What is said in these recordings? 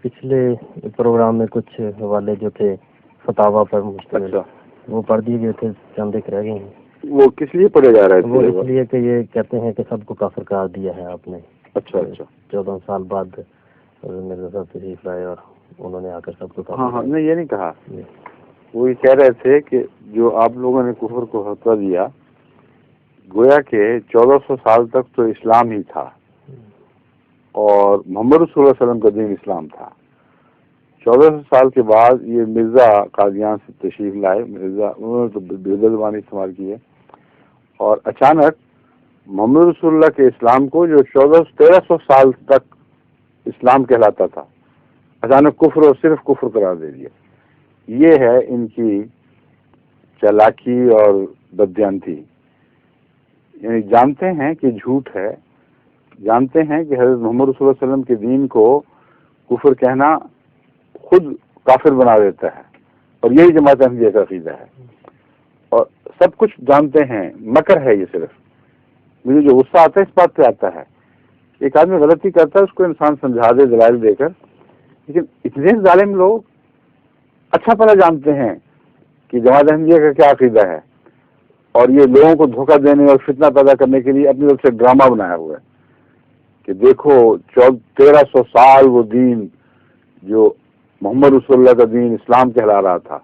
پچھلے پروگرام میں کچھ حوالے جو تھے فتاوا پر مشتمل، وہ پڑھ دیے گئے تھے، چند ایک رہ گئے ہیں۔ وہ کس لیے پڑھے جا رہے تھے؟ وہ اس لیے کہ یہ کہتے ہیں کہ سب کو کافر قرار دیا ہے آپ نے۔ اچھا اچھا، 14 سال بعد مرزا صاحب تشریف لائے اور انہوں نے آ کر سب کو کافر۔ ہاں میں یہ نہیں کہا، وہ یہ کہہ رہے تھے کہ جو آپ لوگوں نے کفر کو فتویٰ دیا، گویا کہ 1400 سال تک تو اسلام ہی تھا اور محمد رسول اللہ علیہ وسلم کا دین اسلام تھا۔ 1400 سال کے بعد یہ مرزا قادیان سے تشریف لائے، مرزا انہوں نے تو بےدل زبان استعمال کی ہے، اور اچانک محمد رسول اللہ کے اسلام کو جو 1300 سال تک اسلام کہلاتا تھا، اچانک کفر اور صرف کفر قرار دے دیا۔ یہ ہے ان کی چالاکی اور بددیانتی، یعنی جانتے ہیں کہ جھوٹ ہے، جانتے ہیں کہ حضرت محمد رسول اللہ علیہ وسلم کے دین کو کفر کہنا خود کافر بنا دیتا ہے، اور یہی جماعت احمدیہ کا عقیدہ ہے، اور سب کچھ جانتے ہیں، مکر ہے یہ صرف۔ مجھے جو غصہ آتا ہے اس بات پہ آتا ہے، ایک آدمی غلطی کرتا ہے اس کو انسان سمجھا دے دلائل دے کر، لیکن اتنے ظالم لوگ اچھا پلا جانتے ہیں کہ جماعت احمدیہ کا کیا عقیدہ ہے، اور یہ لوگوں کو دھوکہ دینے اور فتنہ پیدا کرنے کے لیے اپنی طرف سے ڈرامہ بنایا ہوا ہے کہ دیکھو 1300 سال وہ دین جو محمد رسول اللہ کا دین اسلام کہلا رہا تھا،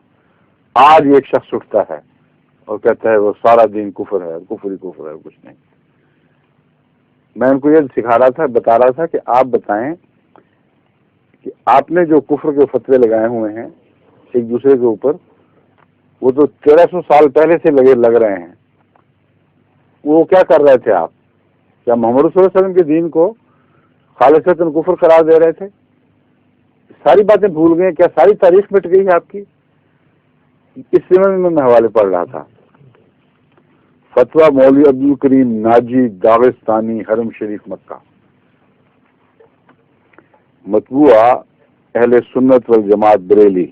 آج ایک شخص اٹھتا ہے اور کہتا ہے وہ سارا دین کفر ہے، کفر ہی کفر ہے، کچھ نہیں۔ میں ان کو یہ سکھا رہا تھا، بتا رہا تھا کہ آپ بتائیں کہ آپ نے جو کفر کے فتوے لگائے ہوئے ہیں ایک دوسرے کے اوپر، وہ تو 1300 سال پہلے سے لگ رہے ہیں، وہ کیا کر رہے تھے آپ؟ کیا محمد رسول اللہ علیہ وسلم کے دین کو خالصتاً کفر قرار دے رہے تھے؟ ساری باتیں بھول گئے کیا؟ ساری تاریخ مٹ گئی ہے آپ کی؟ اس سلسلے میں حوالے پڑھ رہا تھا، فتویٰ مولوی عبدالکریم ناجی داغستانی، حرم شریف مکہ، مطبوعہ اہل سنت والجماعت بریلی۔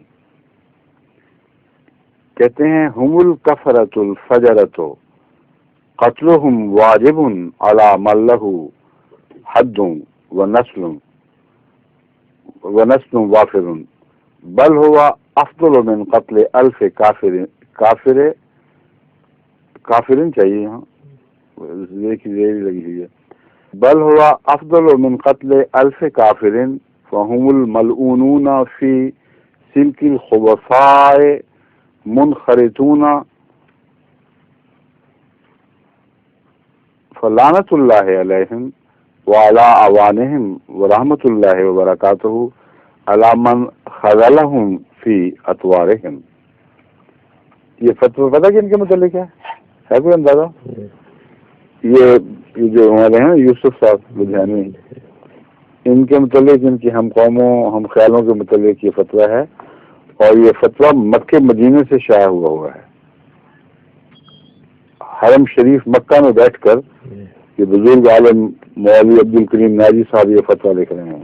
کہتے ہیں ہم الکفرۃ الفجرۃ قتلهم واجب علی من له حد ونسل وافر بل هو افضل من قتل 1000 کافر چاہیے، یہاں دیکھیے لگی ہوئی ہے، بل هو افضل من قتل 1000 کافر فهم الملعونون فی سلک الخبثاء منخرطون فلعنت اللہ علیہم وعلی اعوانہم ورحمۃ اللہ وبرکاتہ علی من خذلہم فی اطوارہم۔ یہ فتویٰ پتہ کہ ان کے متعلق ہے کوئی اندازہ؟ یہ جو ہمارے ہیں یوسف صاحب لدھیانوی، ان کے متعلق، ان کی ہم قوموں ہم خیالوں کے متعلق یہ فتویٰ ہے، اور یہ فتویٰ مکہ مدینے سے شائع ہوا ہے۔ حرم شریف مکہ میں بیٹھ کر یہ بزرگ عالم مولوی عبدالکریم ناجی صاحب یہ فتویٰ لکھ رہے ہیں۔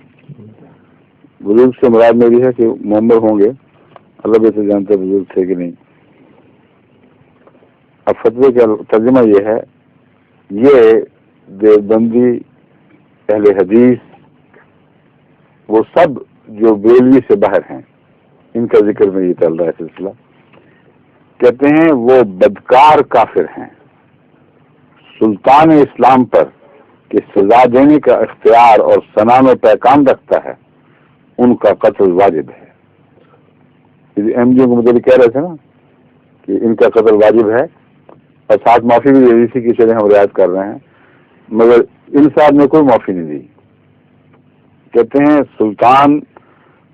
بزرگ سے مراد میری ہے کہ محمد ہوں گے، اللہ بہتر جانتے بزرگ تھے کہ نہیں۔ اب فتوے کا ترجمہ یہ ہے، یہ دیوبندی اہل حدیث وہ سب جو بریلوی سے باہر ہیں، ان کا ذکر میں یہ چل رہا ہے سلسلہ، کہتے ہیں وہ بدکار کافر ہیں، سلطان اسلام پر کہ سزا دینے کا اختیار اور ثنا میں پیغام رکھتا ہے، ان کا قتل واجب ہے۔ ایم جی کو مطلب کہہ رہے تھے نا کہ ان کا قتل واجب ہے، اور ساتھ معافی بھی دے دی کہ چلے ہم رعایت کر رہے ہیں، مگر ان صاحب نے کوئی معافی نہیں دی۔ کہتے ہیں سلطان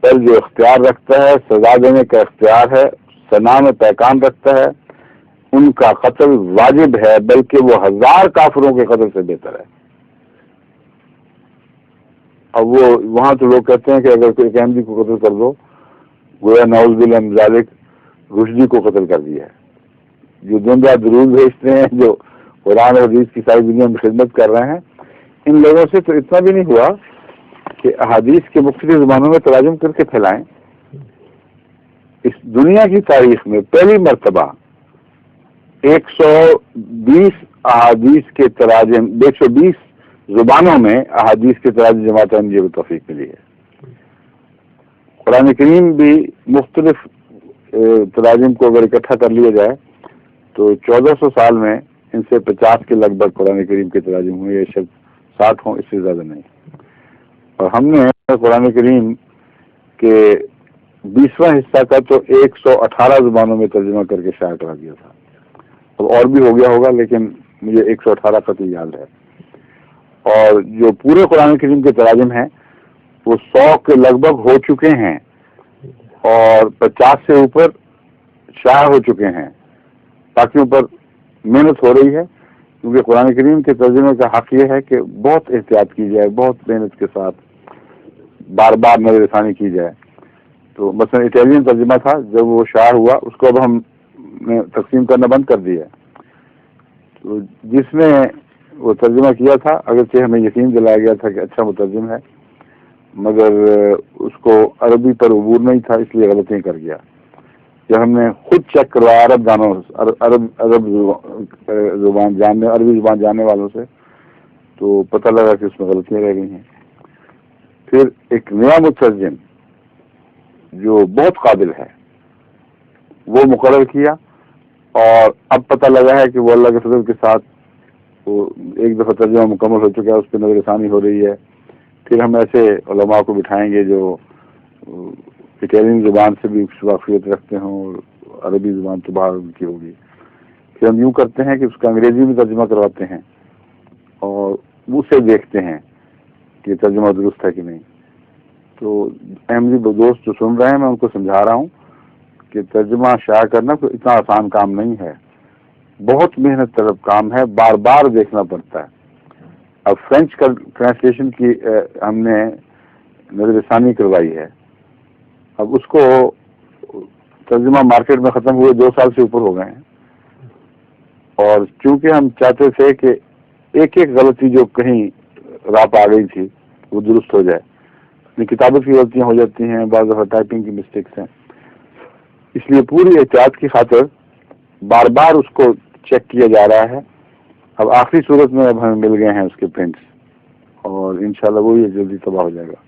پر جو اختیار رکھتا ہے، سزا دینے کا اختیار ہے، ثنا میں پیغام رکھتا ہے، ان کا قتل واجب ہے، بلکہ وہ 1000 کافروں کے قتل سے بہتر ہے۔ اب وہ وہاں تو لوگ کہتے ہیں کہ اگر کوئی احمدی کو قتل کر دو، گویا نعوذ باللہ من ذالک رشدی کو قتل کر دیا ہے۔ جو دن رات درود بھیجتے ہیں، جو قرآن اور حدیث کی ساری دنیا میں خدمت کر رہے ہیں، ان لوگوں سے تو اتنا بھی نہیں ہوا کہ احادیث کے مختلف زبانوں میں تراجم کر کے پھیلائیں۔ اس دنیا کی تاریخ میں پہلی مرتبہ 120 احادیث کے تراجم، 120 زبانوں میں احادیث کے تراجم جماعت احمدیہ کو توفیق ملی ہے۔ قرآن کریم بھی مختلف تراجم کو اگر اکٹھا کر لیا جائے تو 1400 سال میں ان سے 50 کے لگ بھگ قرآن کریم کے تراجم ہوئے، یہ شاید 60 ہوں، اس سے زیادہ نہیں. اور ہم نے قرآن کریم کے 20واں حصہ کا تو 118 زبانوں میں ترجمہ کر کے شائع کرا دیا تھا. اب اور بھی ہو گیا ہوگا لیکن مجھے 118 کا تو یاد ہے. اور جو پورے قرآن کریم کے تراجم ہیں وہ 100 کے لگ بھگ ہو چکے ہیں اور 50 سے اوپر شائع ہو چکے ہیں. باقیوں پر محنت ہو رہی ہے کیونکہ قرآن کریم کے ترجمے کا حق یہ ہے کہ بہت احتیاط کی جائے، بہت محنت کے ساتھ بار بار نظر ثانی کی جائے. تو مثلا اٹیلین ترجمہ تھا، جب وہ شائع ہوا اس کو اب ہم نے تقسیم کرنا بند کر دیا. تو جس نے وہ ترجمہ کیا تھا اگرچہ ہمیں یقین دلایا گیا تھا کہ اچھا مترجم ہے، مگر اس کو عربی پر عبور نہیں تھا، اس لیے غلطیاں کر گیا. جب ہم نے خود چیک کروایا عربی زبان جاننے والوں سے تو پتہ لگا کہ اس میں غلطیاں رہ گئی ہیں. پھر ایک نیا مترجم جو بہت قابل ہے وہ مقرر کیا، اور اب پتہ لگا ہے کہ وہ اللہ کے فضل کے ساتھ وہ ایک دفعہ ترجمہ مکمل ہو چکا ہے، اس پہ نظر ثانی ہو رہی ہے. پھر ہم ایسے علماء کو بٹھائیں گے جو اٹیلین زبان سے بھی واقفیت رکھتے ہوں اور عربی زبان تو باہر کی ہوگی. پھر ہم یوں کرتے ہیں کہ اس کا انگریزی میں ترجمہ کرواتے ہیں اور اسے دیکھتے ہیں کہ ترجمہ درست ہے کہ نہیں. تو احمدی دوست جو سن رہے ہیں میں ان کو سمجھا رہا ہوں کہ ترجمہ شائع کرنا کوئی اتنا آسان کام نہیں ہے، بہت محنت طلب کام ہے، بار بار دیکھنا پڑتا ہے. اب فرینچ کا ٹرانسلیشن کی ہم نے نظر ثانی کروائی ہے، اب اس کو ترجمہ مارکیٹ میں ختم ہوئے 2 سال سے اوپر ہو گئے ہیں. اور چونکہ ہم چاہتے تھے کہ ایک ایک غلطی جو کہیں راہ پہ آ گئی تھی وہ درست ہو جائے. کتابت کی غلطیاں ہو جاتی ہیں، بعض دفعہ ٹائپنگ کی مسٹیکس ہیں، اس لیے پوری احتیاط کی خاطر بار بار اس کو چیک کیا جا رہا ہے. اب آخری صورت میں اب ہمیں مل گئے ہیں اس کے پرنٹس اور انشاءاللہ وہی جلدی تباہ ہو جائے گا.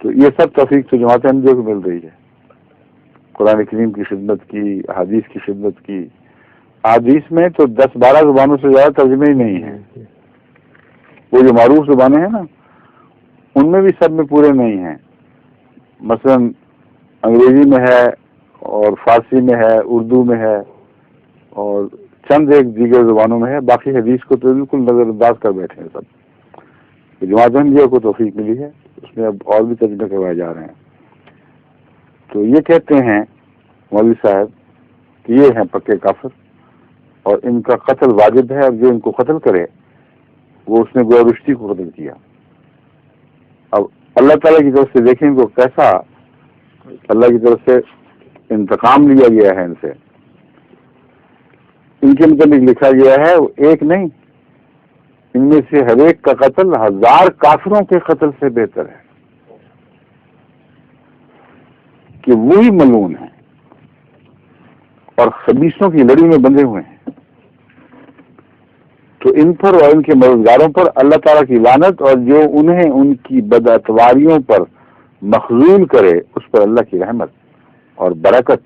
تو یہ سب توفیق سے جماعت احمدیہ کو مل رہی ہے، قرآن کریم کی خدمت کی، حدیث کی خدمت کی. حدیث میں تو 10-12 زبانوں سے زیادہ ترجمے ہی نہیں ہیں. وہ جو معروف زبانیں ہیں نا ان میں بھی سب میں پورے نہیں ہیں. مثلا انگریزی میں ہے اور فارسی میں ہے، اردو میں ہے اور چند ایک دیگر زبانوں میں ہے. باقی حدیث کو تو بالکل نظر انداز کر بیٹھے ہیں سب. جماعت احمدیہ کو توفیق ملی ہے، اس میں اب اور بھی ترجمے کروائے جا رہے ہیں. تو یہ کہتے ہیں مولوی صاحب کہ یہ ہیں پکے کافر اور ان کا قتل واجب ہے، اور جو ان کو قتل کرے وہ اس نے گویا رشتی کو قتل کیا. اب اللہ تعالیٰ کی طرف سے دیکھیں کو کیسا اللہ کی طرف سے انتقام لیا گیا ہے ان سے. ان کے متعلق لکھا گیا ہے ایک نہیں، ان میں سے ہر ایک کا قتل 1000 کافروں کے قتل سے بہتر ہے، کہ وہی ملعون ہیں اور خبیثوں کی لڑی میں بندھے ہوئے ہیں. تو ان پر اور ان کے مددگاروں پر اللہ تعالیٰ کی لعنت، اور جو انہیں ان کی بدعتواریوں پر مخذول کرے اس پر اللہ کی رحمت اور برکت،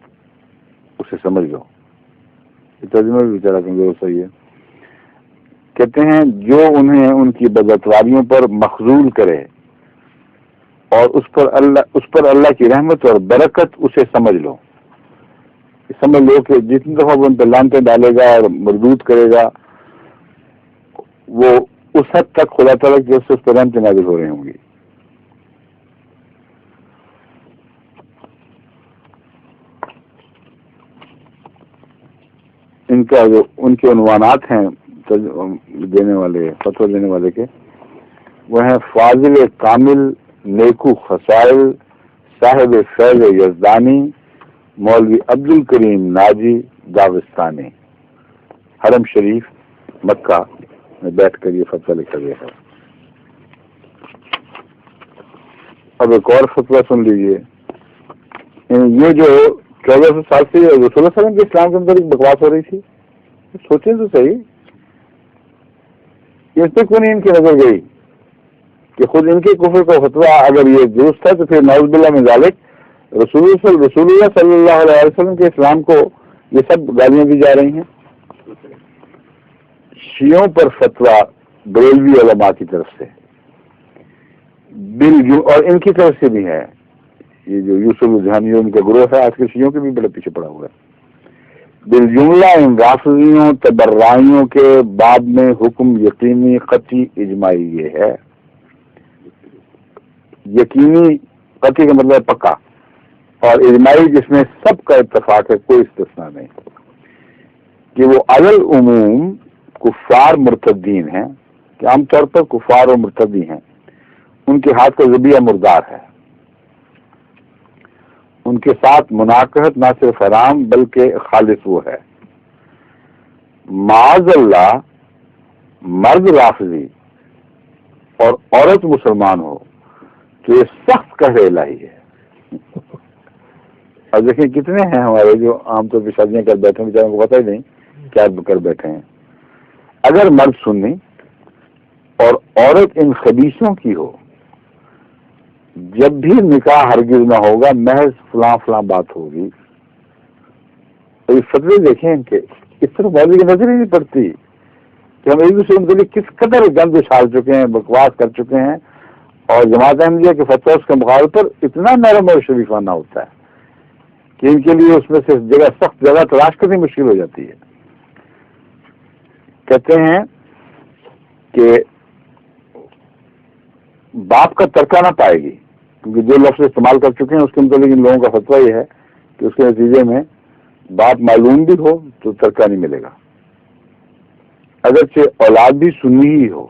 اسے سمجھ لو. یہ ترجمہ بھی بیچارہ کمزور صحیح ہے. کہتے ہیں جو انہیں ان کی بدعتواریوں پر مخذول کرے اور اس پر اللہ کی رحمت اور برکت، اسے سمجھ لو. سمجھ لو کہ جتنی دفعہ وہ ان پہ لعنتیں ڈالے گا اور مردود کرے گا وہ اس حد تک خدا تعالیٰ کی طرف سے اس پر رحمتیں نازل ہو رہی ہوں گی. ان کا جو ان کے عنوانات ہیں دینے والے فتویٰ دینے والے کے، وہ ہیں فاضل کامل نیکو خسائل صاحب فیض یزدانی مولوی عبد الکریم ناجی داغستانی، حرم شریف مکہ میں بیٹھ کر یہ فتویٰ لکھا گیا ہے. اب ایک اور فتویٰ سن لیجیے. یہ جو 1400 سال سے رسول اللہ صلی اللہ علیہ وسلم کے اسلام کے اندر ایک بکواس ہو رہی تھی، سوچیں تو صحیح، اس پہ کیوں نہیں ان کی نظر گئی کہ خود ان کے کفر کا فتویٰ اگر یہ درست ہے تو پھر نعوذ باللہ من ذالک رسول اللہ صلی اللہ علیہ وسلم کے اسلام کو یہ سب گالیاں دی جا رہی ہیں. شیعوں پر فتویٰ بریلوی علماء کی طرف سے اور ان کی طرف سے بھی ہے. یہ جو یوسف الجہانی ان کا گروہ ہے آج کے شیعوں کے بھی بڑے پیچھے پڑا ہوا ہے. بالجملہ ان رافضیوں تبرائیوں کے باب میں حکم یقینی قطعی اجماعی یہ ہے. یقینی قطعی کا مطلب پکا، اور اجماعی جس میں سب کا اتفاق ہے، کوئی استثناء نہیں، کہ وہ علی العموم کفار مرتدین ہیں، کہ عام طور پر کفار و مرتدی ہیں. ان کے ہاتھ کا ذبیحہ مردار ہے. ان کے ساتھ مناقحت نہ صرف حرام بلکہ خالص وہ ہے. معاذ اللہ مرد رافضی اور عورت مسلمان ہو تو یہ سخت قہر الہی ہے. اور دیکھیں کتنے ہیں ہمارے جو عام طور پہ شادیاں کر بیٹھے ہیں، بیچاروں کو پتہ ہی نہیں کیا کر بیٹھے ہیں. اگر مرد سنی اور عورت ان خبیثوں کی ہو، جب بھی نکاح ہرگز نہ ہوگا، محض فلاں فلاں بات ہوگی. تو یہ فتوے دیکھیں ان کے، اس طرح مولوی کی نظر ہی نہیں پڑتی کہ ہم ایک دوسرے متعلق کس قدر گند اچھال چکے ہیں، بکواس کر چکے ہیں، اور جماعت احمدیہ کے فتویٰ اس کے مقابلے پر اتنا نرم اور شریفانہ ہوتا ہے کہ ان کے لیے اس میں سے جگہ سخت جگہ تلاش کرنی مشکل ہو جاتی ہے. کہتے ہیں کہ باپ کا ترکہ نہ پائے گی، کیونکہ جو لفظ استعمال کر چکے ہیں اس کے متعلق ان لوگوں کا فتویٰ یہ ہے کہ اس کے نتیجے میں باپ معلوم بھی ہو تو ترکہ نہیں ملے گا، اگرچہ اولاد بھی سنی ہی ہو.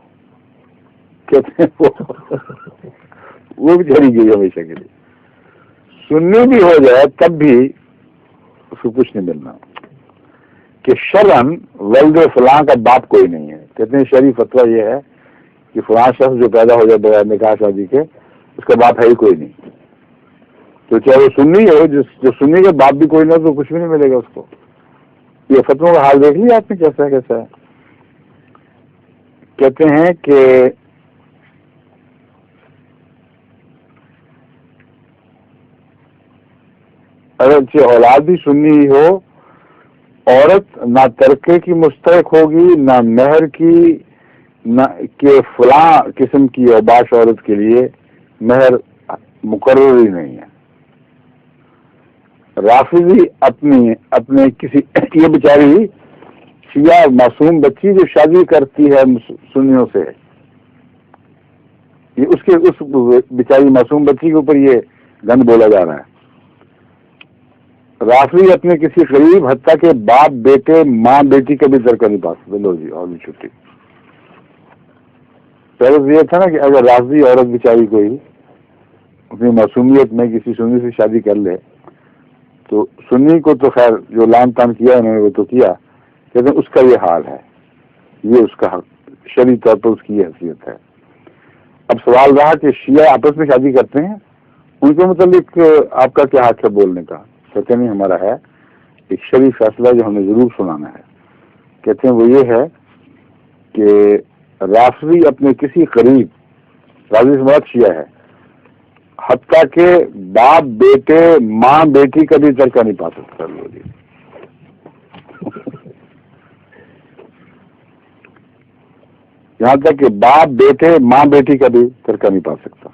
کہتے ہیں وہ بھی چلی گئی ہمیشہ کے لیے. سنی بھی ہو جائے تب بھی اس کو کچھ نہیں ملنا، کہ شرعن ولد فلاں کا باپ کوئی نہیں ہے. کہتے ہیں شرعی فتویٰ یہ ہے کہ فلاں شخص جو پیدا ہو جائے بغیر نکاح شادی کے، اس کا باپ ہے ہی کوئی نہیں. تو چاہے وہ سنی ہو، جو سنی کا باپ بھی کوئی نہ تو کچھ بھی نہیں ملے گا اس کو. یہ فتووں کا حال دیکھ لیا آپ نے کیسا ہے. کہتے ہیں کہ اگر اولاد بھی سنی ہی ہو، عورت نہ ترکے کی مستحق ہوگی نہ مہر کی، نہ کہ فلاں قسم کی اوباش عورت کے لیے مہر مقرر ہی نہیں ہے. رافضی اپنے کسی یہ بیچاری شیعہ معصوم بچی جو شادی کرتی ہے سنیوں سے، یہ اس بیچاری معصوم بچی کے اوپر یہ گند بولا جا رہا ہے. رافضی اپنے کسی قریب حتیٰ کہ باپ بیٹے ماں بیٹی کا بھی ترکہ نہیں پا سکتے. لو جی اور بھی چھٹی. پہلے یہ تھا نا کہ اگر رافضی عورت بیچاری کوئی اپنی معصومیت میں کسی سنی سے شادی کر لے تو سنی کو تو خیر جو لان تان کیا انہوں نے وہ تو کیا، لیکن اس کا یہ حال ہے، یہ اس کا حق شرعی طور پر اس کی یہ حیثیت ہے. اب سوال رہا کہ شیعہ آپس میں شادی کرتے ہیں، ان کے متعلق آپ کا کیا حق ہے بولنے کا؟ کہتے نہیں ہمارا ہے ایک شرعی فیصلہ جو ہمیں ضرور سنانا ہے. کہتے ہیں وہ یہ ہے کہ رافضی اپنے کسی قریب، رافضی سماعت شیعہ ہے، حتیٰ کہ باپ بیٹے ماں بیٹی کا بھی ترکہ نہیں پا سکتا. یہاں تک کہ باپ بیٹے ماں بیٹی کا بھی ترکہ نہیں پا سکتا.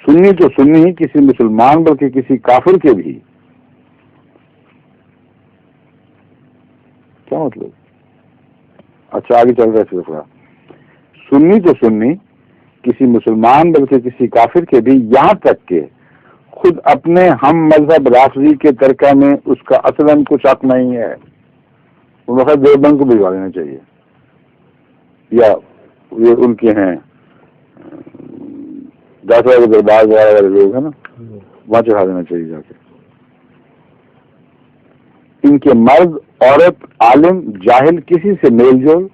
سنی تو سنی کسی مسلمان بلکہ کسی کافر کے بھی. کیا مطلب؟ اچھا آگے چل رہا ہے سلسلہ. سنی تو سنی کسی مسلمان بلکہ کسی کافر کے بھی، یہاں تک کہ خود اپنے ہم مذہب رافضی کے ترکہ میں اس کا اصلاً کچھ حق نہیں ہے. وہ وقت دیوبند کو بھجوا دینا چاہیے، یا یہ ان کے ہیں داسا کے دربار وغیرہ والے لوگ ہیں نا، وہاں چڑھا دینا چاہیے جا کے. ان کے مرد عورت عالم جاہل کسی سے میل جول،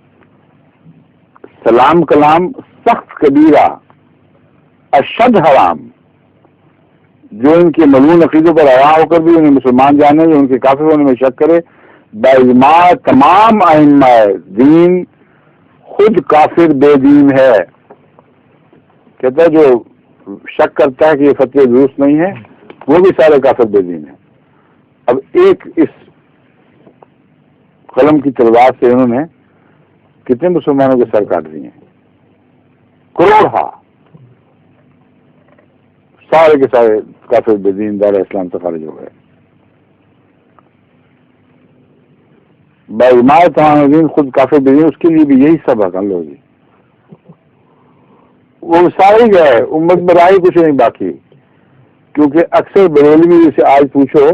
سلام کلام سخت کبیرہ اشد حرام، جو ان کے ملعون عقیدوں پر آیا ہو کر بھی انہیں مسلمان جانے یا ان کے کافر ہونے میں شک کرے، باجماع تمام ائمہ دین خود کافر بے دین ہے. کہتا ہے جو شک کرتا ہے کہ یہ فتوے درست نہیں ہے وہ بھی سارے کافر بے دین ہیں. اب ایک اس قلم کی تلوار سے انہوں نے کتنے مسلمانوں کے سر کاٹ دیے ہیں؟ کروڑ. سارے کے سارے کافر بے دین دار اسلام سے خارج ہو گئے. باجماع تمام دین خود کافر بے دین، اس کے لیے بھی یہی سب عقل ہوگی. وہ سارے گئے، امت میں رہا ہی کچھ نہیں باقی. کیونکہ اکثر بریلوی سے آج پوچھو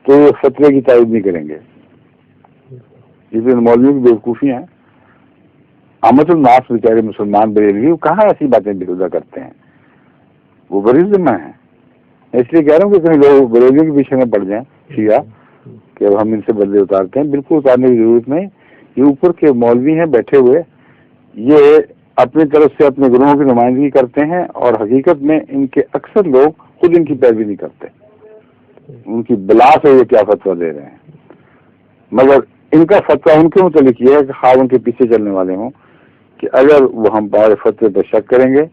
تو وہ فتوے کی تائید نہیں کریں گے. جس مولویوں کی بیوقوفی ہیں. احمد الناس بیچارے مسلمان بریلوی وہ کہاں ایسی باتیں بیہودہ کرتے ہیں، وہ بری ذمہ ہیں. اس لیے کہہ رہا ہوں کہ کہیں لوگ بریلویوں کے پیچھے نہ پڑ جائیں شیعہ کہ اب ہم ان سے بدلے اتارتے ہیں. بالکل اتارنے کی ضرورت نہیں. یہ اوپر کے مولوی ہیں بیٹھے ہوئے، یہ اپنی طرف سے اپنے گروہوں کی نمائندگی کرتے ہیں، اور حقیقت میں ان کے اکثر لوگ خود ان کی پیروی نہیں کرتے. ان کی بلا سے یہ کیا فتویٰ دے رہے ہیں. مگر ان کا فتویٰ ان کے متعلق یہ ہے کہ خواہ ان کے پیچھے چلنے والے ہوں کہ اگر وہ ہم ہمارے فتوے پر شک کریں گے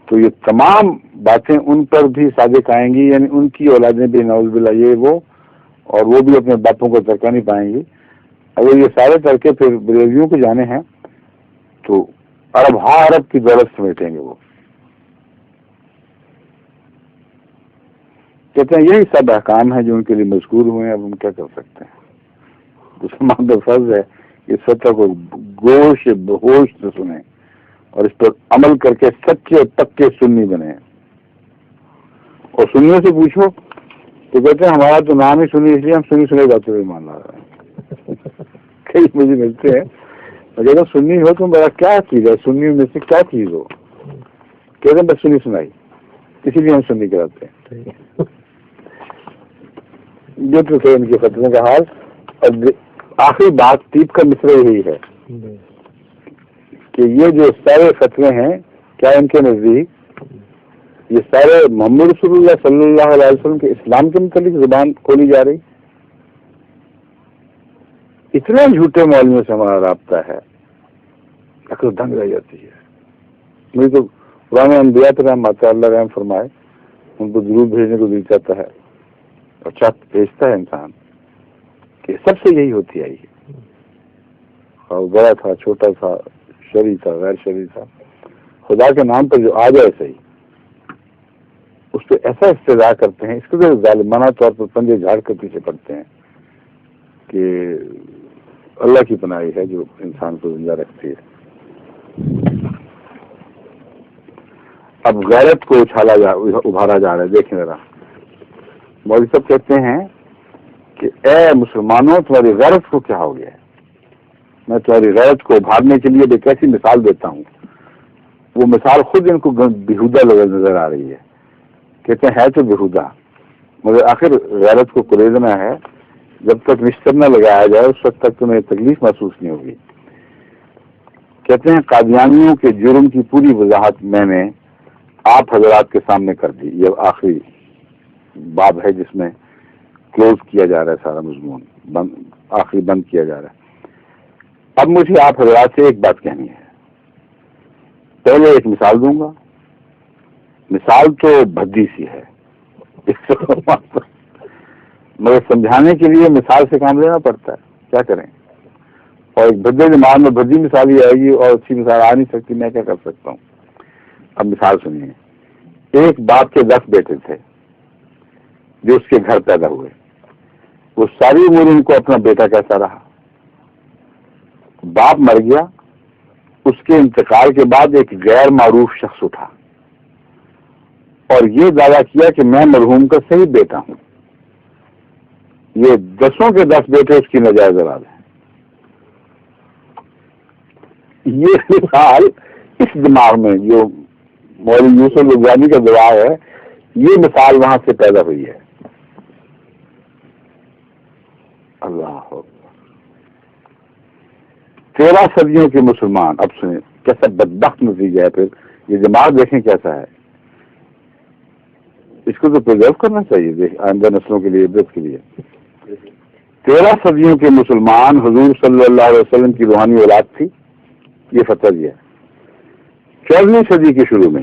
تو یہ تمام باتیں ان پر بھی صادق آئیں گی، یعنی ان کی اولادیں بھی نعوذ باللہ یہ وہ، اور وہ بھی اپنے باپوں کو ترکا نہیں پائیں گی. اگر یہ سارے ترکے پھر بریلویوں کو جانے ہیں تو عرب کی دولت سمیٹیں گے. وہ کہتے ہیں یہی سب احکام ہیں جو ان کے لیے مذکور ہوئے ہیں. اب ہم کیا کر سکتے ہیں؟ مسلمان کا فرض ہے کہ سطح کو گوش بہوش سے سنیں اور اس پر عمل کر کے سچے پکے سنی بنے. اور سنیوں سے پوچھو تو کہتے ہیں ہمارا تو نام ہی سنی، اس لیے ہم سنی باتوں پہ مان لا رہے ہیں. کئی مجھے ملتے ہیں اگر سنی ہو تو میرا کیا چیز ہے، سنی میں سے کیا چیز ہو، کہتے ہیں بس سنی سنائی، اسی لیے ہم سنی کراتے ہیں. یہ تو تھے ان کے فتوے کا حال. اور آخری بات ٹیپ کا مصرع یہی ہے کہ یہ جو سارے فتوے ہیں کیا ان کے نزدیک یہ سارے محمد رسول اللہ صلی اللہ علیہ وسلم کے اسلام کے متعلق زبان کھولی جا رہی. اتنے جھوٹے مولویوں سے ہمارا رابطہ ہے، عقل دنگ رہ جاتی ہے. مجھے تو پرانے انبیاء پر رحم آتا ہے، اللہ رحم فرمائے، ان کو درود بھیجنے کو دل چاہتا ہے اور چاہت بھیجتا ہے انسان کہ سب سے یہی ہوتی آئی ہے. اور بڑا تھا، چھوٹا تھا، شرعی تھا، غیر شرعی تھا، خدا کے نام پر جو آ جائے صحیح اس پہ ایسا استدعا کرتے ہیں، اس کے ظالمانہ طور پر پنجے جھاڑ کر پیچھے پڑتے ہیں کہ اللہ کی پناہی ہے جو انسان کو زندہ رکھتی ہے. اب غیرت کو ابھارا جا رہا ہے. دیکھیں ذرا، مولوی صاحب کہتے ہیں کہ اے مسلمانوں تمہاری غیرت کو کیا ہو گیا ہے. میں تمہاری غیرت کو ابھارنے کے لیے ایک ایسی مثال دیتا ہوں، وہ مثال خود ان کو بیہودہ نظر آ رہی ہے. کہتے ہیں ہے تو بیہودہ، مگر آخر غیرت کو کریدنا ہے. جب تک نشتر نہ لگایا جائے اس وقت تک تمہیں تکلیف محسوس نہیں ہوگی. کہتے ہیں قادیانیوں کے جرم کی پوری وضاحت میں نے آپ حضرات کے سامنے کر دی. یہ آخری باب ہے جس میں کلوز کیا جا رہا ہے سارا مضمون، آخری بند کیا جا رہا ہے. اب مجھے آپ حضرات سے ایک بات کہنی ہے. پہلے ایک مثال دوں گا. مثال تو بھدی سی ہے مگر سمجھانے کے لیے مثال سے کام لینا پڑتا ہے، کیا کریں. اور ایک بھدے دماغ میں بھدی مثال ہی آئے گی اور اچھی مثال آ نہیں سکتی. میں کیا کر سکتا ہوں. اب مثال سنیے. ایک باپ کے 10 بیٹے تھے جو اس کے گھر پیدا ہوئے. وہ ساری عمر ان کو اپنا بیٹا کہتا رہا. باپ مر گیا. اس کے انتقال کے بعد ایک غیر معروف شخص اٹھا اور یہ دعویٰ کیا کہ میں مرحوم کا صحیح بیٹا ہوں. یہ 10 کے 10 بیٹے اس کی ناجائز اولاد ہیں. یہ مثال اس دماغ میں جو مولوی یوسف لدھیانوی کا دعا ہے، یہ مثال وہاں سے پیدا ہوئی ہے. اللہ 13 صدیوں کے مسلمان. اب سنیں کیسا بدبخت نتیجہ ہے. پھر یہ دماغ دیکھیں کیسا ہے. اس کو تو پرزرو کرنا چاہیے آئندہ نسلوں کے لیے، عبرت کے لیے. 13 صدیوں کے مسلمان حضور صلی اللہ علیہ وسلم کی روحانی اولاد تھی. یہ فتویٰ دیا 14ویں صدی کے شروع میں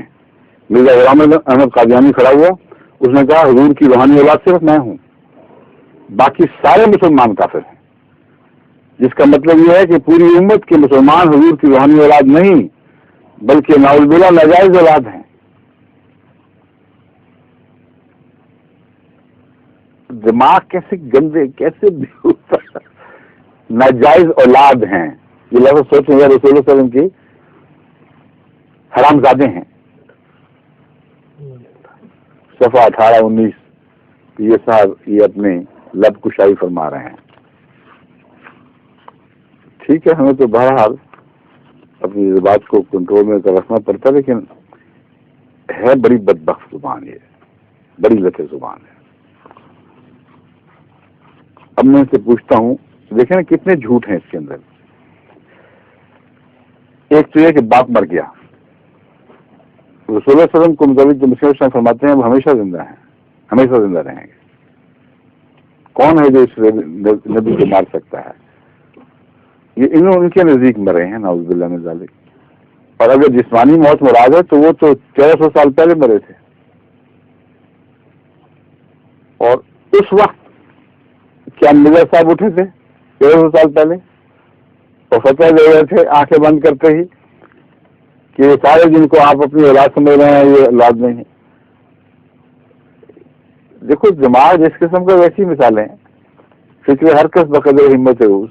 مرزا غلام احمد قادیانی کھڑا ہوا, اس نے کہا حضور کی روحانی اولاد صرف میں ہوں, باقی سارے مسلمان کافر ہیں, جس کا مطلب یہ ہے کہ پوری امت کے مسلمان حضور کی روحانی اولاد نہیں بلکہ نعوذ باللہ ناجائز اولاد ہیں. دماغ کیسے گندے, کیسے ناجائز اولاد ہیں, یہ لفظ سوچیں گے. رسول اللہ صلی اللہ علیہ وسلم کی حرام زادے ہیں. صفحہ 18-19 یہ صاحب یہ اپنے لب کشائی فرما رہے ہیں. ٹھیک ہے, ہمیں تو بہرحال اپنی بات کو کنٹرول میں رکھنا پڑتا ہے, لیکن ہے بڑی بدبخت زبان, یہ بڑی لطف زبان ہے. اب میں سے پوچھتا ہوں, دیکھیں نا کتنے جھوٹ ہیں اس کے اندر. ایک تو یہ کہ باپ مر گیا. رسول اللہ صلی اللہ علیہ وسلم کو مطابق جو مسلم فرماتے ہیں وہ ہمیشہ زندہ ہیں, ہمیشہ زندہ رہیں گے. کون ہے جو اس نبی کو مار سکتا ہے؟ یہ ان کے نزدیک مرے ہیں نعوذ باللہ من ذالک. اور اگر جسمانی موت مراد ہے تو وہ تو 1300 سال پہلے مرے تھے, اور اس وقت کیا مرزا صاحب اٹھے تھے 1300 سال پہلے اور فتویٰ دے رہے تھے آنکھیں بند کرتے ہی کہ یہ سارے جن کو آپ اپنی اولاد سمجھ رہے ہیں یہ اولاد نہیں ہے. دیکھو دماغ جس قسم کا ویسی مثالیں ہیں, فکر ہر کس بقدر ہمت روز,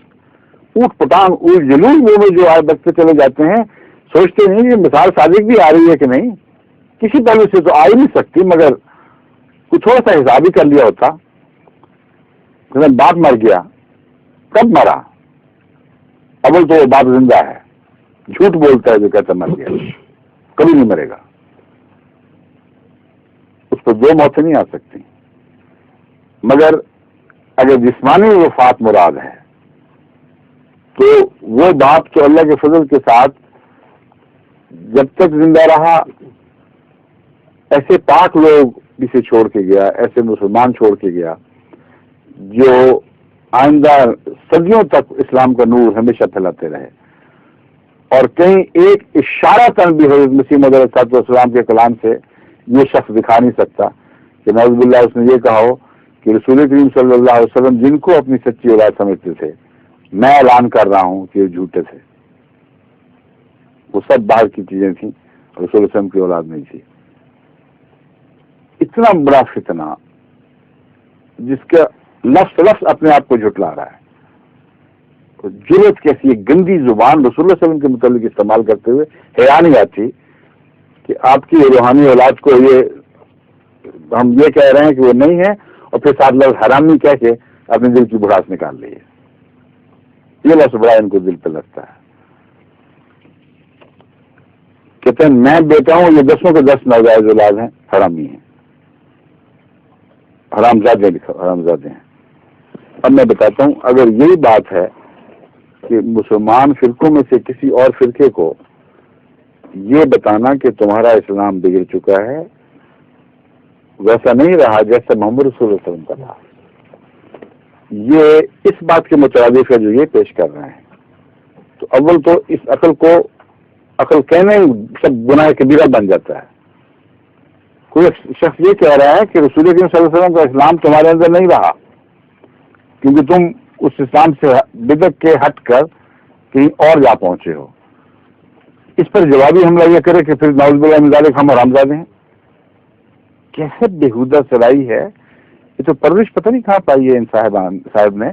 اونٹ پٹانگ اونٹ جلوس میں جو آئے بچتے چلے جاتے ہیں, سوچتے نہیں یہ مثال صادق بھی آ رہی ہے کہ نہیں. کسی پہلو سے تو آ ہی نہیں سکتی, مگر کچھ تھوڑا سا حساب ہی کر لیا ہوتا. باپ مر گیا, کب مرا؟ اول تو وہ باپ زندہ ہے, جھوٹ بولتا ہے جو کہتا مر گیا, کبھی نہیں مرے گا. اس پر 2 موتیں نہیں آ سکتی. مگر اگر جسمانی وفات مراد ہے تو وہ باپ تو اللہ کے فضل کے ساتھ جب تک زندہ رہا ایسے پاک لوگ اسے چھوڑ کے گیا, ایسے مسلمان چھوڑ کے گیا جو آئندہ صدیوں تک اسلام کا نور ہمیشہ پھیلاتے رہے. اور کہیں ایک اشارہ تن بھی حضرت مسیح موعود علیہ السلام کے کلام سے یہ شخص دکھا نہیں سکتا کہ نعوذ باللہ اس نے یہ کہا ہو کہ رسول کریم صلی اللہ علیہ وسلم جن کو اپنی سچی اولاد سمجھتے تھے میں اعلان کر رہا ہوں کہ یہ جھوٹے تھے. وہ سب باہر کی چیزیں تھیں, رسول اللہ علیہ وسلم کی اولاد نہیں تھی. اتنا بڑا فتنہ جس کا لفظ اپنے آپ کو جھٹلا رہا ہے. جرت کیسی یہ گندی زبان رسول اللہ صلی اللہ علیہ وسلم کے متعلق استعمال کرتے ہوئے حیا نہیں آتی کہ آپ کی روحانی اولاد کو یہ ہم یہ کہہ رہے ہیں کہ وہ نہیں ہے, اور پھر 7 لفظ حرامی کہہ کے اپنے دل کی بڑھاس نکال لی ہے. یہ لفظ بڑا ان کو دل پہ لگتا ہے. کہتے ہیں میں بیٹا ہوں, یہ 10 کے 10 ناجائز اولاد ہیں, حرامی ہیں, حرامزادے لکھا, حرامزادے ہیں. اب میں بتاتا ہوں, اگر یہی بات ہے کہ مسلمان فرقوں میں سے کسی اور فرقے کو یہ بتانا کہ تمہارا اسلام بگڑ چکا ہے, ویسا نہیں رہا جیسا محمد رسول اللہ صلی اللہ علیہ وسلم کا تھا, یہ اس بات کے مترادف ہے جو یہ پیش کر رہے ہیں, تو اول تو اس عقل کہنے سب گناہ کبیرہ بن جاتا ہے. کوئی شخص یہ کہہ رہا ہے کہ رسول کریم صلی اللہ علیہ وسلم کا اسلام تمہارے اندر نہیں رہا کیونکہ تم اس اسلام سے بدعت کے ہٹ کر کہیں اور جا پہنچے ہو. اس پر جوابی حملہ یہ کرے کہ پھر نعوذ باللہ من ذالک ہم حرامزادے ہیں. کیسے بےہودہ سرائی ہے. یہ تو پرورش پتہ نہیں کہاں پائی ہے ان صاحب نے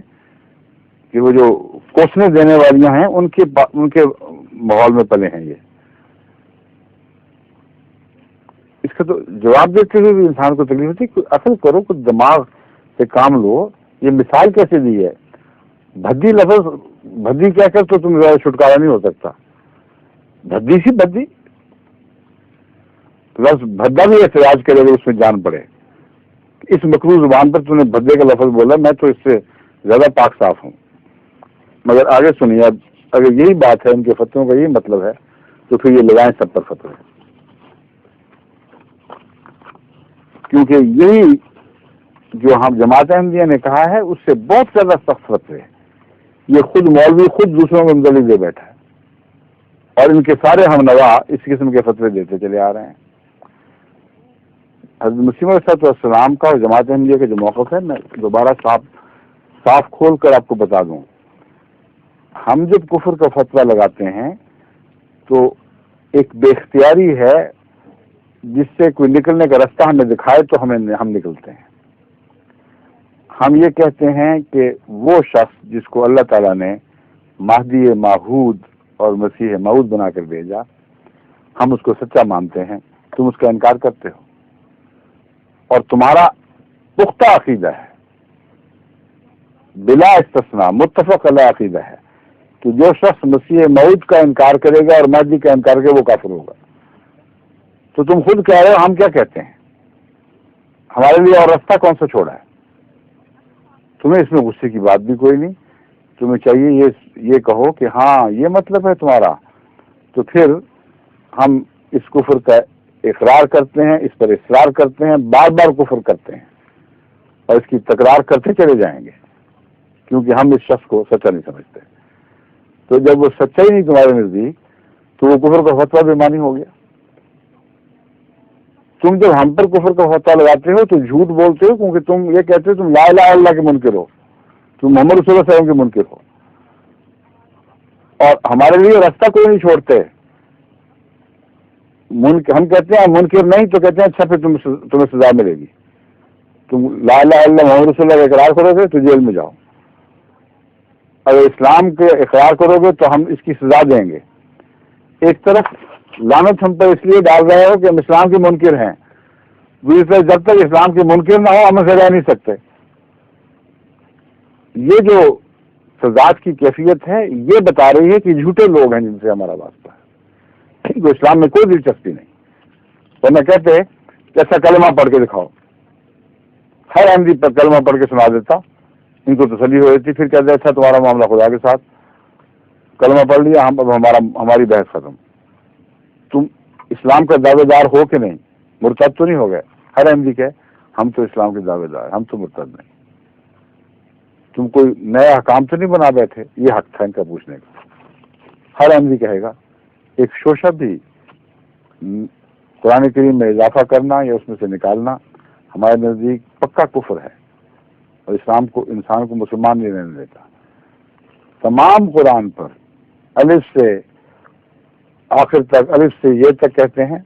کہ وہ جو کوسنے دینے والیاں ہیں ان کے ماحول میں پلے ہیں. یہ اس کا تو جواب دیتے ہوئے بھی انسان کو تکلیف ہوتی ہے. اصل کرو, کچھ دماغ سے کام لو. یہ مثال کیسے دی ہے؟ بھدی لفظ بھدی کیا کر تو تم زیادہ چھٹکارا نہیں ہو سکتا. بھدی سی بھدی لفظ بھدا بھی احتجاج کرے گا, اس میں جان پڑے. اس مکروہ زبان پر تم نے بھدے کا لفظ بولا, میں تو اس سے زیادہ پاک صاف ہوں. مگر آگے سنیے, اب اگر یہی بات ہے ان کے فتووں کا یہی مطلب ہے تو پھر یہ لگائیں سب پر فتوے, کیونکہ یہی جو ہم جماعت احمدیہ نے کہا ہے اس سے بہت زیادہ سخت فتوے. یہ خود مولوی خود دوسروں کو مدلل دے بیٹھا ہے, اور ان کے سارے ہم نوا اس قسم کے فتوے دیتے چلے آ رہے ہیں. حضرت مسیح علیہ السلام کا اور جماعت احمدیہ کا جو موقف ہے، میں دوبارہ صاف کھول کر آپ کو بتا دوں، ہم جب کفر کا فتویٰ لگاتے ہیں تو ایک بے اختیاری ہے، جس سے کوئی نکلنے کا راستہ ہمیں دکھائے تو ہم نکلتے ہیں. ہم یہ کہتے ہیں کہ وہ شخص جس کو اللہ تعالیٰ نے مہدی موعود اور مسیح موعود بنا کر بھیجا، ہم اس کو سچا مانتے ہیں، تم اس کا انکار کرتے ہو، اور تمہارا پختہ عقیدہ ہے، بلا استثناء متفق علیہ عقیدہ ہے کہ جو شخص مسیح موعود کا انکار کرے گا اور مہدی کا انکار کرے گا وہ کافر ہوگا. تو تم خود کہہ رہے ہو، ہم کیا کہتے ہیں؟ ہمارے لیے اور راستہ کون سا چھوڑا ہے؟ تمہیں اس میں غصے کی بات بھی کوئی نہیں. تمہیں چاہیے یہ کہو کہ ہاں یہ مطلب ہے تمہارا، تو پھر ہم اس کفر کا اقرار کرتے ہیں، اس پر اصرار کرتے ہیں، بار بار کفر کرتے ہیں اور اس کی تکرار کرتے چلے جائیں گے، کیونکہ ہم اس شخص کو سچا نہیں سمجھتے. تو جب وہ سچا ہی نہیں تمہارے نزدیک تو وہ کفر کا فتویٰ بے معنی ہو گیا. تم جب ہم پر کفر کا فتویٰ لگاتے ہو تو جھوٹ بولتے ہو، کیونکہ تم یہ کہتے ہو تم لا الہ الا اللہ کے منکر ہو، تم محمد رسول اللہ صلی اللہ علیہ وسلم کے منکر ہو، اور ہمارے لیے راستہ کوئی نہیں چھوڑتے. ہم کہتے ہیں منکر نہیں، تو کہتے ہیں اچھا پھر تمہیں سزا ملے گی، تم لا الہ الا اللہ محمد رسول اللہ کا اقرار کرو گے تو جیل میں جاؤ، اگر اسلام کے اقرار کرو گے تو ہم اس کی سزا دیں گے. ایک طرف لعنت ہم پر اس لیے ڈال رہے ہو کہ ہم اسلام کے منکر ہیں، دوسری طرف جب تک اسلام کے منکر نہ ہو ہم سزا نہیں سکتے. یہ جو سزاعت کی کیفیت ہے یہ بتا رہی ہے کہ جھوٹے لوگ ہیں جن سے ہمارا واسطہ ہے، تو اسلام میں کوئی دلچسپی نہیں. ورنہ کہتے کہ ایسا کلمہ پڑھ کے دکھاؤ، ہر احمدی پر کلمہ پڑھ کے سنا دیتا، ان کو تسلی ہو جاتی، پھر کہتے اچھا تمہارا معاملہ خدا کے ساتھ، کلمہ پڑھ لیا، اب ہماری بحث ختم. تم اسلام کا دعوے دار ہو کہ نہیں؟ مرتد تو نہیں ہو گئے؟ ہر احمدی کہے ہم تو اسلام کے دعوے دار، ہم تو مرتد نہیں. تم کوئی نیا حکام تو نہیں بنا بیٹھے؟ یہ حق تھا ان کا پوچھنے کا. ہر احمدی کہے گا ایک شوشہ بھی قرآن کریم میں اضافہ کرنا یا اس میں سے نکالنا ہمارے نزدیک پکا کفر ہے، اور اسلام کو انسان کو مسلمان نہیں رہنے دیتا. تمام قرآن پر الف سے آخر تک، الف سے یہ تک کہتے ہیں،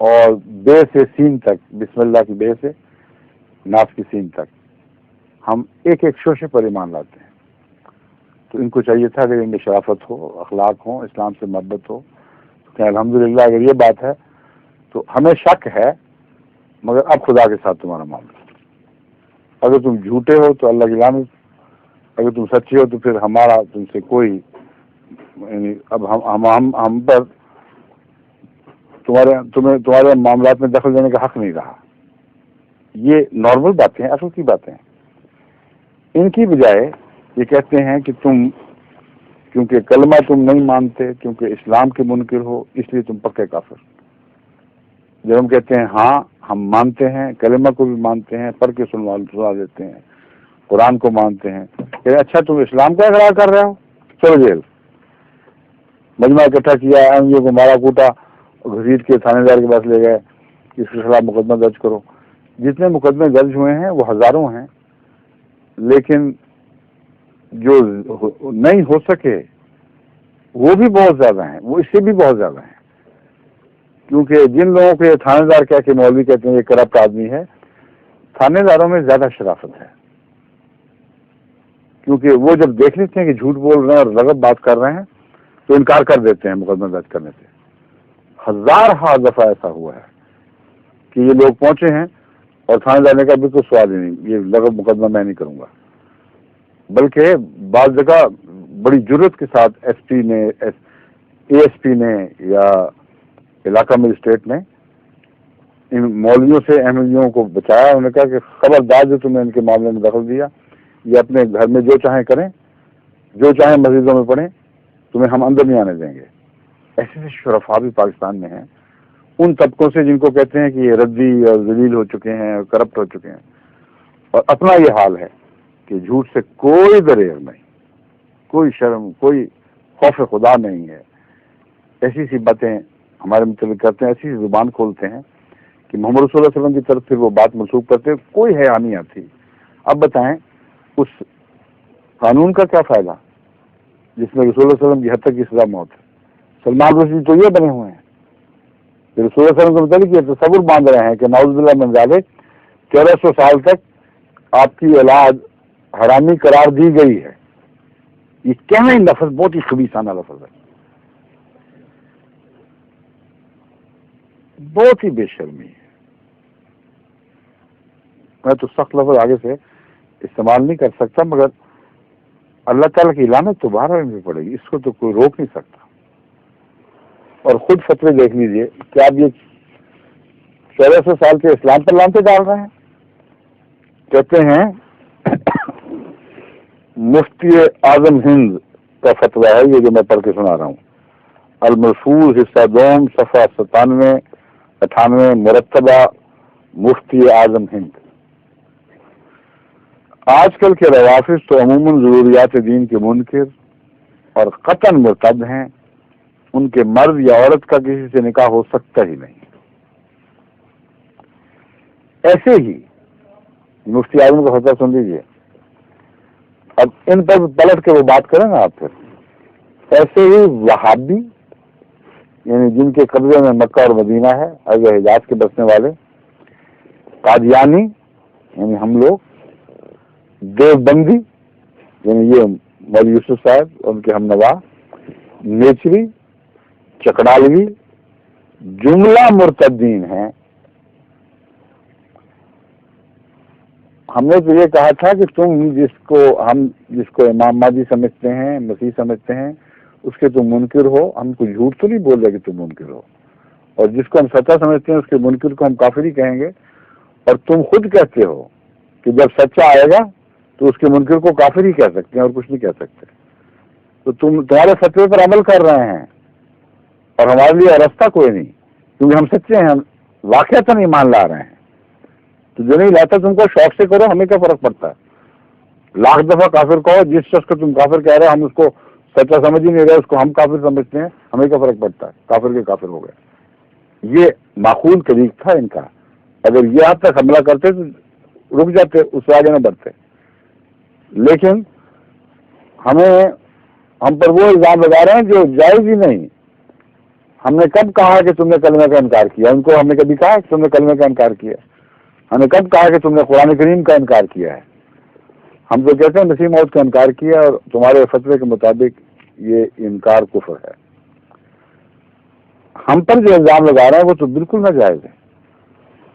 اور بے سے سین تک، بسم اللہ کی بے سے ناف کی سین تک ہم ایک ایک شوشے پر ایمان لاتے ہیں. تو ان کو چاہیے تھا کہ ان میں شرافت ہو، اخلاق ہو، اسلام سے محبت ہو. کہ الحمدللہ اگر یہ بات ہے تو ہمیں شک ہے، مگر اب خدا کے ساتھ تمہارا معاملہ. اگر تم جھوٹے ہو تو اللہ کی لعنت، اگر تم سچے ہو تو پھر ہمارا تم سے کوئی، یعنی اب ہم پر تمہارے معاملات میں دخل دینے کا حق نہیں رہا. یہ نارمل باتیں ہیں، اصل کی باتیں ہیں. ان کی بجائے یہ کہتے ہیں کہ تم کیونکہ کلمہ تم نہیں مانتے، کیونکہ اسلام کے منکر ہو، اس لیے تم پکے کافر. جب ہم کہتے ہیں ہاں ہم مانتے ہیں، کلمہ کو بھی مانتے ہیں، پڑھ کے سنا دیتے ہیں، قرآن کو مانتے ہیں، کہ اچھا تم اسلام کا اقرار کر رہے ہو، چلو جیل. مجمع اکٹھا کیا، احمدیوں کو مارا کوٹا، گھسیٹ کے تھانے دار کے پاس لے گئے، اس کے خلاف مقدمہ درج کرو. جتنے مقدمے درج ہوئے ہیں وہ ہزاروں ہیں، لیکن جو نہیں ہو سکے وہ بھی بہت زیادہ ہیں، وہ اس سے بھی بہت زیادہ ہیں. کیونکہ جن لوگوں کو یہ تھانے دار کہہ کے مولوی کہتے ہیں یہ کرپٹ آدمی ہے، تھانے داروں میں زیادہ شرافت ہے. کیونکہ وہ جب دیکھ لیتے ہیں کہ جھوٹ بول رہے ہیں اور غلط بات کر رہے ہیں تو انکار کر دیتے ہیں مقدمہ درج کرنے سے. ہزارہ دفعہ ایسا ہوا ہے کہ یہ لوگ پہنچے ہیں اور تھانے دار نے کہا بالکل سوال ہی نہیں، یہ لغو مقدمہ میں نہیں کروں گا. بلکہ بعض جگہ بڑی جرت کے ساتھ ایس پی نے، اے ایس پی نے یا علاقہ مجسٹریٹ نے ان مولویوں سے احمدیوں کو بچایا. انہوں نے کہا کہ خبردار جو تم نے ان کے معاملے میں دخل دیا، یہ اپنے گھر میں جو چاہیں کریں، جو چاہیں مسجدوں میں پڑھیں، تمہیں ہم اندر نہیں آنے دیں گے. ایسے شرفا بھی پاکستان میں ہیں، ان طبقوں سے جن کو کہتے ہیں کہ یہ ردی اور ذلیل ہو چکے ہیں اور کرپٹ ہو چکے ہیں، اور اپنا یہ حال ہے کہ جھوٹ سے کوئی دریغ نہیں، کوئی شرم، کوئی خوف خدا نہیں ہے. ایسی سی باتیں ہمارے متعلق کرتے ہیں، ایسی سی زبان کھولتے ہیں کہ محمد رسول اللہ صلی اللہ علیہ وسلم کی طرف پھر وہ بات منسوخ کرتے، کوئی حیرانی آتی۔ اب بتائیں اس قانون کا کیا فائدہ جس میں رسول اللہ صلی اللہ علیہ وسلم کی حد تک کی سزا موت ہے؟ سلمان رشدی تو یہ بنے ہوئے ہیں کہ رسول اللہ صلی اللہ علیہ وسلم کے متعلق یہ تصور باندھ رہے ہیں کہ نعوذ باللہ من ذالک 1300 سال تک آپ کی اولاد حرامی قرار دی گئی ہے۔ یہ کیا ہے لفظ؟ بہت ہی خبیثانہ لفظ ہے، بہت ہی بے شرمی ہے۔ میں تو سخت لفظ آگے سے استعمال نہیں کر سکتا، مگر اللہ تعالیٰ کی لعنت تو باہر آنے پڑے گی، اس کو تو کوئی روک نہیں سکتا۔ اور خود فتوے دیکھ لیجئے کہ آپ یہ 1300 سال کے اسلام پر لعنتیں ڈال رہے ہیں۔ کہتے ہیں مفتی اعظم ہند کا فتویٰ ہے یہ جو میں پڑھ کے سنا رہا ہوں، الملفوظ حصہ دوم صفحہ 97 98 مرتبہ مفتی اعظم ہند۔ آج کل کے روافظ تو عموماً ضروریات دین کے منکر اور قطعاً مرتد ہیں، ان کے مرد یا عورت کا کسی سے نکاح ہو سکتا ہی نہیں۔ ایسے ہی مفتی اعظم کا فتویٰ سن لیجیے، اب ان پر پلٹ کے وہ بات کریں نا آپ، پھر ایسے ہی وہابی یعنی جن کے قبضے میں مکہ اور مدینہ ہے اور حجاز کے بسنے والے، قادیانی یعنی ہم لوگ، دیوبندی یعنی یہ مولوی یوسف صاحب ان کے ہم نوا، نیچری، چکڑالوی، جملہ مرتدین ہیں۔ ہم نے تو یہ کہا تھا کہ تم جس کو امام مہدی سمجھتے ہیں، مسیح سمجھتے ہیں، اس کے تم منکر ہو۔ ہم کو جھوٹ تو نہیں بول رہے کہ تم منکر ہو، اور جس کو ہم سچا سمجھتے ہیں اس کے منکر کو ہم کافر ہی کہیں گے۔ اور تم خود کہتے ہو کہ جب سچا آئے گا تو اس کے منکر کو کافر ہی کہہ سکتے ہیں اور کچھ نہیں کہہ سکتے۔ تو تمہارے فتوے پر عمل کر رہے ہیں اور ہمارے لیے راستہ کوئی نہیں، کیونکہ ہم سچے ہیں، ہم واقعتاً ایمان لا رہے ہیں۔ تو جو نہیں لاتا تم کو شوق سے کرو، ہمیں کیا فرق پڑتا ہے؟ لاکھ دفعہ کافر کہو، جس شخص کو تم کافر کہہ رہے ہو ہم اس کو سچا سمجھ ہی نہیں رہے، اس کو ہم کافر سمجھتے ہیں، ہمیں کیا فرق پڑتا ہے؟ کافر کے کافر ہو گئے۔ یہ معقول طریق تھا ان کا، اگر یہ حد تک حملہ کرتے تو رک جاتے، اس سے آگے نہ بڑھتے۔ لیکن ہم پر وہ الزام لگا رہے ہیں جو جائز ہی نہیں۔ ہم نے کب کہا کہ تم نے کلمہ کا انکار کیا؟ ان کو ہم نے کبھی کہا کہ تم نے کلمہ کا انکار کیا؟ ہم نے کب کہا کہ تم نے قرآن کریم کا انکار کیا ہے؟ ہم تو کہتے ہیں مسیح موت کا انکار کیا، اور تمہارے فتوے کے مطابق یہ انکار کفر ہے۔ ہم پر جو الزام لگا رہے ہیں وہ تو بالکل ناجائز ہے،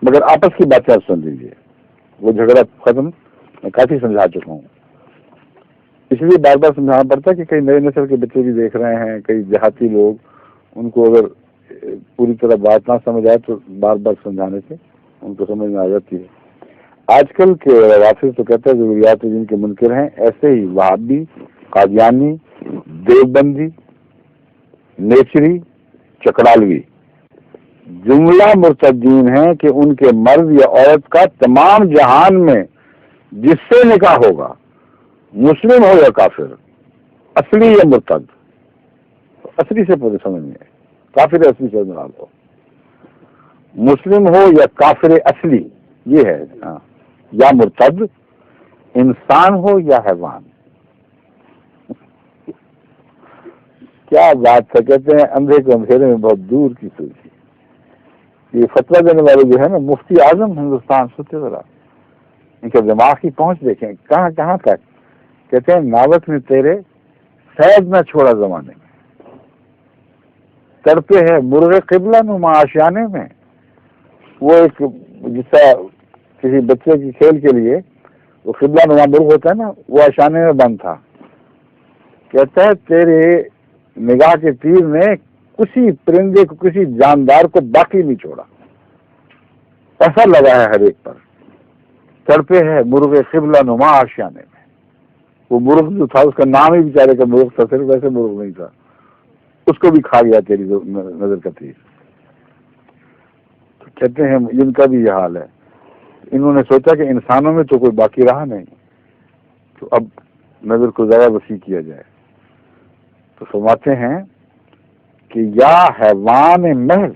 مگر آپس کی باتیں آپ سن لیجیے، وہ جھگڑا ختم میں کافی سمجھا چکا ہوں۔ اس لیے بار بار سمجھانا پڑتا ہے کہ کئی نئے نسل کے بچے بھی دیکھ رہے ہیں، کئی دیہاتی لوگ، ان کو اگر پوری طرح بات نہ سمجھ آئے تو بار بار سمجھانے سے ان کو سمجھ میں آ جاتی ہے۔ آج کل کے روافظ تو کہتے ہیں ضروریات جن کے منکر ہیں، ایسے ہی وہابی، قادیانی، دیوبندی، نیچری، چکڑالوی جملہ مرتدین ہیں کہ ان کے مرد یا عورت کا تمام جہان میں جس سے نکاح ہوگا، مسلم ہو یا کافر، اصلی یا مرتد، اصلی سے پورے سمجھ میں، کافر اصلی سے مراد ہو، مسلم ہو یا کافر اصلی، یہ ہے ہاں، یا مرتد، انسان ہو یا حیوان۔ کیا بات ہے، کہتے ہیں اندھے کو اندھیرے میں بہت دور کی سوچی۔ یہ فتویٰ دینے والے جو ہے نا مفتی اعظم ہندوستان، سوچے ذرا ان کے دماغ کی پہنچ دیکھیں کہاں کہاں تک۔ کہتے ہیں ناوت نے تیرے فیض نہ چھوڑا زمانے میں، تڑپے ہے مرغ قبلہ نما آشیانے میں۔ وہ ایک جس طرح کسی بچے کی کھیل کے لیے وہ قبلہ نما مرغ ہوتا ہے نا، وہ آشیانے میں بند تھا۔ کہتا ہے تیرے نگاہ کے تیر نے کسی پرندے کو، کسی جاندار کو باقی نہیں چھوڑا، اثر لگا ہے ہر ایک پر۔ تڑپے ہے مرغ قبلہ نما آشیانے میں۔ وہ مرغ جو تھا اس کا نام ہی بیچارے کا مرغ تھا، صرف ویسے مرغ نہیں تھا، اس کو بھی کھا گیا تیری نظر کا تیر۔ تو کہتے ہیں ان کا بھی یہ حال ہے، انہوں نے سوچا کہ انسانوں میں تو کوئی باقی رہا نہیں، تو اب نظر کو ذرا وسیع کیا جائے۔ تو فرماتے ہیں کہ یا حیوان محض،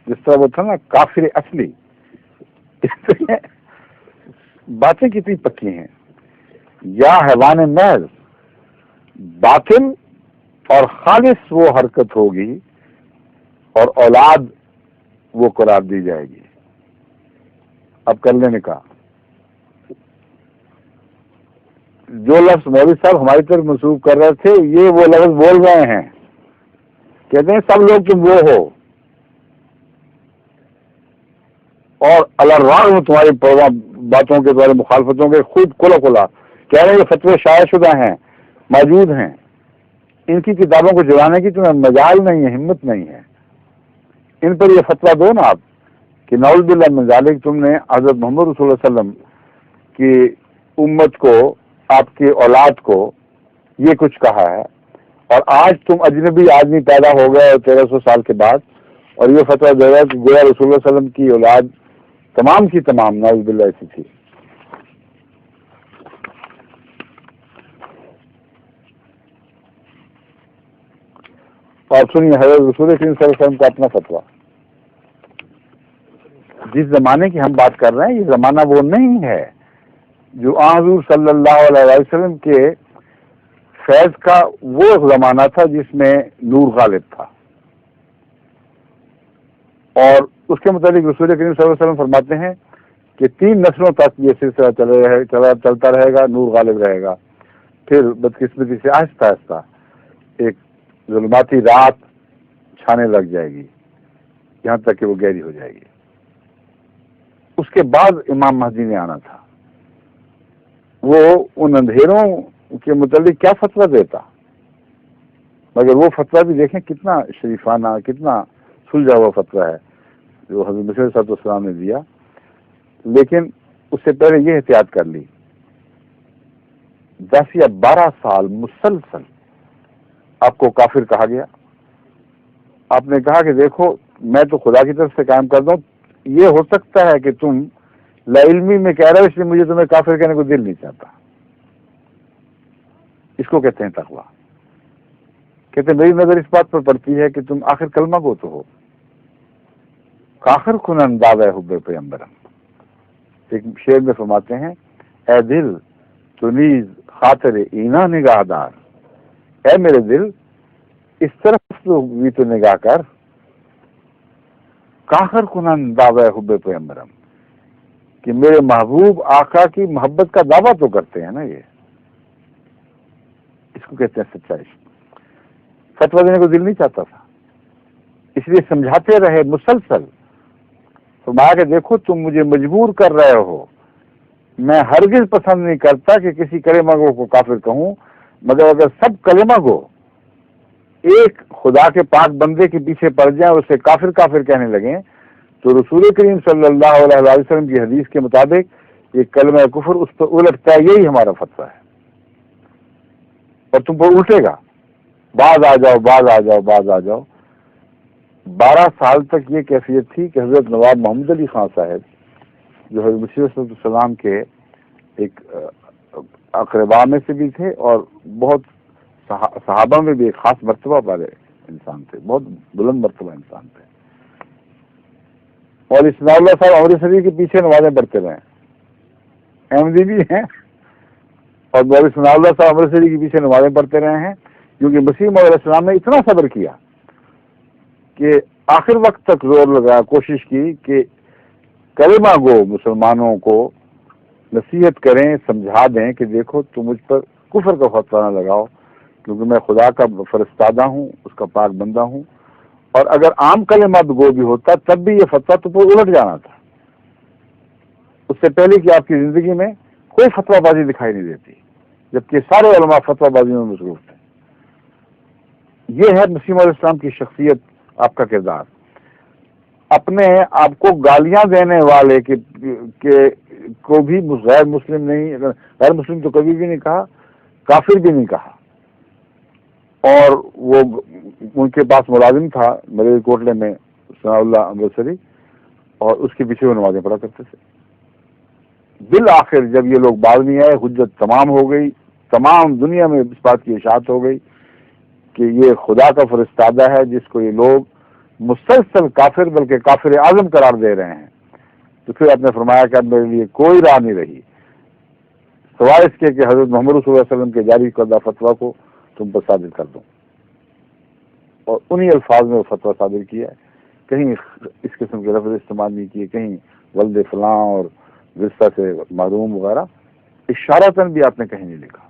جس طرح وہ تھا نا کافر اصلی، باتیں کتنی پکی ہیں. یا حیوان محض باطن اور خالص وہ حرکت ہوگی اور اولاد وہ قرار دی جائے گی. اب کر لیں نکاح. جو لفظ مولوی صاحب ہماری طرف منسوخ کر رہے تھے یہ وہ لفظ بول رہے ہیں. کہتے ہیں سب لوگ تم وہ ہو اور الرغم تمہاری باتوں کے تمہاری مخالفتوں کے خود کھلا کہہ رہے ہیں یہ فتوے شائع شدہ ہیں موجود ہیں. ان کی کتابوں کو جلانے کی تمہیں مجال نہیں ہے, ہمت نہیں ہے. ان پر یہ فتویٰ دو نا آپ کہ نعوذ باللہ من ذالک تم نے حضرت محمد رسول اللہ علیہ وسلم کی امت کو آپ کی اولاد کو یہ کچھ کہا ہے اور آج تم اجنبی آدمی پیدا ہو گئے 1300 سال کے بعد اور یہ فتویٰ دے رہا ہے کہ گویا رسول اللہ علیہ وسلم کی اولاد تمام کی تمام نعوذ باللہ ایسی تھی. اور سنیے حضرت رسول کریم صلی اللہ علیہ وسلم کا اپنا فتویٰ. جس زمانے کی ہم بات کر رہے ہیں یہ زمانہ وہ نہیں ہے جو حضور صلی اللہ علیہ وسلم کے فیض کا وہ زمانہ تھا جس میں نور غالب تھا. اور اس کے متعلق رسول کریم صلی اللہ علیہ وسلم فرماتے ہیں کہ 3 نسلوں تک یہ سلسلہ چلتا رہے گا, نور غالب رہے گا. پھر بدقسمتی سے آہستہ آہستہ ایک ظلماتی رات چھانے لگ جائے گی یہاں تک کہ وہ گہری ہو جائے گی. اس کے بعد امام مہدی نے آنا تھا. وہ ان اندھیروں کے متعلق کیا فتویٰ دیتا, مگر وہ فتویٰ بھی دیکھیں کتنا شریفانہ کتنا سلجھا ہوا فتویٰ ہے جو حضرت مسیح صلی اللہ علیہ وسلم نے دیا. لیکن اس سے پہلے یہ احتیاط کر لی 10 یا 12 سال مسلسل آپ کو کافر کہا گیا. آپ نے کہا کہ دیکھو میں تو خدا کی طرف سے قائم کر دوں, یہ ہو سکتا ہے کہ تم لا علمی میں کہہ رہے ہو اس لیے مجھے تمہیں کافر کہنے کو دل نہیں چاہتا. اس کو کہتے ہیں تقویٰ. کہتے ہیں میری نظر اس بات پر پڑتی ہے کہ تم آخر کلمہ گو تو ہو. کاخر کنن دعوی حب پیغمبرم. ایک شعر میں فرماتے ہیں اے دل تو نیز خاطر اینا نگاہ دار, اے میرے دل اس طرف تو بھی تو نگاہ کر. کاخر کنن دعوی حب پیغمبرم کہ میرے محبوب آقا کی محبت کا دعویٰ تو کرتے ہیں نا. یہ اس کو کہتے ہیں سچائی. فتویٰ دینے کو دل نہیں چاہتا تھا اس لیے سمجھاتے رہے مسلسل. فرمایا کہ دیکھو تم مجھے مجبور کر رہے ہو, میں ہرگز پسند نہیں کرتا کہ کسی کلمہ گو کو کافر کہوں, مگر اگر سب کلمہ گو ایک خدا کے پاک بندے کے پیچھے پڑ جائیں اور اسے کافر کافر کہنے لگیں تو رسول کریم صلی اللہ علیہ وسلم کی حدیث کے مطابق یہ کلمہ کفر اس پر الٹتا ہے. یہی ہمارا فتویٰ ہے اور تم پر الٹے گا. باز آ جاؤ باز آ جاؤ باز آ جاؤ. 12 سال تک یہ کیفیت تھی کہ حضرت نواب محمد علی خان صاحب جو حضرت مسیح صلی اللہ علیہ وسلم کے ایک اقربا میں سے بھی تھے اور بہت صحابہ میں بھی ایک خاص مرتبہ والے انسان تھے, بہت بلند مرتبہ انسان تھے. اور اسماع اللہ صاحب امرتسری کے پیچھے نمازیں پڑھتے رہے, احمدی بھی ہیں اور اسماع اللہ صاحب امرتسری کے پیچھے نمازیں پڑھتے رہے ہیں کیونکہ مسیح موعود علیہ السلام نے اتنا صبر کیا کہ آخر وقت تک زور لگایا, کوشش کی کہ کلمہ گو مسلمانوں کو نصیحت کریں, سمجھا دیں کہ دیکھو تم مجھ پر کفر کا فتویٰ نہ لگاؤ کیونکہ میں خدا کا فرستادہ ہوں, اس کا پاک بندہ ہوں. اور اگر عام کلمہ گو بھی ہوتا تب بھی یہ فتویٰ تو پر الٹ جانا تھا. اس سے پہلے کہ آپ کی زندگی میں کوئی فتویٰ بازی دکھائی نہیں دیتی جبکہ سارے علماء فتویٰ بازی میں مصروف تھے. یہ ہے مسیح علیہ السلام کی شخصیت, آپ کا کردار. اپنے آپ کو گالیاں دینے والے کو بھی غیر مسلم نہیں, غیر مسلم تو کبھی بھی نہیں کہا, کافر بھی نہیں کہا. اور وہ ان کے پاس ملازم تھا ملیل کوٹلے میں ثناء اللہ امرتسری اور اس کے پیچھے وہ نمازیں پڑھا کرتے تھے. بالآخر جب یہ لوگ باز نہیں آئے, حجت تمام ہو گئی, تمام دنیا میں اس بات کی اشاعت ہو گئی کہ یہ خدا کا فرستادہ ہے جس کو یہ لوگ مسلسل کافر بلکہ کافر اعظم قرار دے رہے ہیں. تو پھر آپ نے فرمایا کہ اب میرے لیے کوئی راہ نہیں رہی سوائے اس کے کہ حضرت محمد رسول اللہ علیہ وسلم کے جاری کردہ فتویٰ کو تم پر صادر کر دوں، اور انہی الفاظ میں وہ فتویٰ صادر کیا ہے، کہیں اس قسم کے لفظ استعمال نہیں کیے، کہیں ولد فلاں اور رشتہ سے معروم وغیرہ اشارتاً بھی آپ نے کہیں نہیں لکھا۔